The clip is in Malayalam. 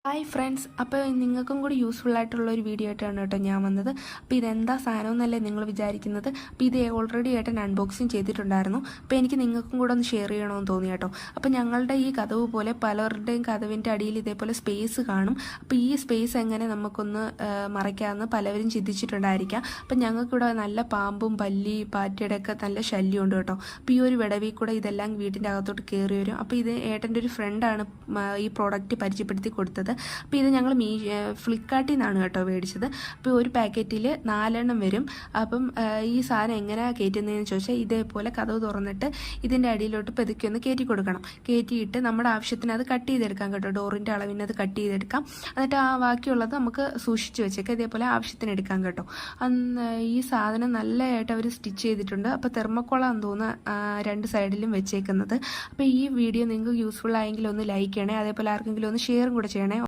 ഹായ് ഫ്രണ്ട്സ്, അപ്പോൾ നിങ്ങൾക്കും കൂടി യൂസ്ഫുൾ ആയിട്ടുള്ള ഒരു വീഡിയോ ആയിട്ടാണ് കേട്ടോ ഞാൻ വന്നത്. അപ്പോൾ ഇതെന്താ സാധനം എന്നല്ലേ നിങ്ങൾ വിചാരിക്കുന്നത്. അപ്പോൾ ഇത് ഓൾറെഡി ആയിട്ട് അൺബോക്സിങ് ചെയ്തിട്ടുണ്ടായിരുന്നു. അപ്പോൾ എനിക്ക് നിങ്ങൾക്കും കൂടെ ഒന്ന് ഷെയർ ചെയ്യണമെന്ന് തോന്നി കേട്ടോ. അപ്പോൾ ഞങ്ങളുടെ ഈ കതവ് പോലെ പലരുടെയും കതവിൻ്റെ അടിയിൽ ഇതേപോലെ സ്പേസ് കാണും. അപ്പോൾ ഈ സ്പേസ് എങ്ങനെ നമുക്കൊന്ന് മറയ്ക്കാമെന്ന് പലവരും ചിന്തിച്ചിട്ടുണ്ടായിരിക്കാം. അപ്പം ഞങ്ങൾക്കിവിടെ നല്ല പാമ്പും പല്ലി പാറ്റയുടെ ഒക്കെ നല്ല ശല്യമുണ്ട് കേട്ടോ. അപ്പോൾ ഈ ഒരു വിടവിൽ കൂടെ ഇതെല്ലാം വീട്ടിൻ്റെ അകത്തോട്ട് കയറി വരും. അപ്പോൾ ഇത് ഏട്ടൻ്റെ ഒരു ഫ്രണ്ടാണ് ഈ പ്രോഡക്റ്റ് പരിചയപ്പെടുത്തി കൊടുത്തത്. അപ്പോൾ ഇത് ഞങ്ങൾ ഫ്ലിപ്കാർട്ടിൽ നിന്നാണ് കേട്ടോ മേടിച്ചത്. അപ്പോൾ ഒരു പാക്കറ്റിൽ 4 എണ്ണം വരും. അപ്പം ഈ സാധനം എങ്ങനെയാണ് കയറ്റുന്നതെന്ന് ചോദിച്ചാൽ ഇതേപോലെ കതവ് തുറന്നിട്ട് ഇതിൻ്റെ അടിയിലോട്ട് പതുക്കെ ഒന്ന് കയറ്റി കൊടുക്കണം. കയറ്റിയിട്ട് നമ്മുടെ ആവശ്യത്തിന് അത് കട്ട് ചെയ്തെടുക്കാം കേട്ടോ. ഡോറിൻ്റെ അളവിന് അത് കട്ട് ചെയ്തെടുക്കാം. എന്നിട്ട് ആ ബാക്കിയുള്ളത് നമുക്ക് സൂക്ഷിച്ച് വെച്ചേക്കാം. ഇതേപോലെ ആവശ്യത്തിന് എടുക്കാം കേട്ടോ. ഈ സാധനം നല്ലതായിട്ട് അവർ സ്റ്റിച്ച് ചെയ്തിട്ടുണ്ട്. അപ്പോൾ തെർമക്കോളാന്ന് തോന്നുന്നു 2 സൈഡിലും വെച്ചേക്കുന്നത്. അപ്പോൾ ഈ വീഡിയോ നിങ്ങൾക്ക് യൂസ്ഫുൾ ആയെങ്കിൽ ഒന്ന് ലൈക്ക് ചെയ്യണേ. അതേപോലെ ആർക്കെങ്കിലും ഒന്ന് ഷെയറും കൂടെ ചെയ്യണേ.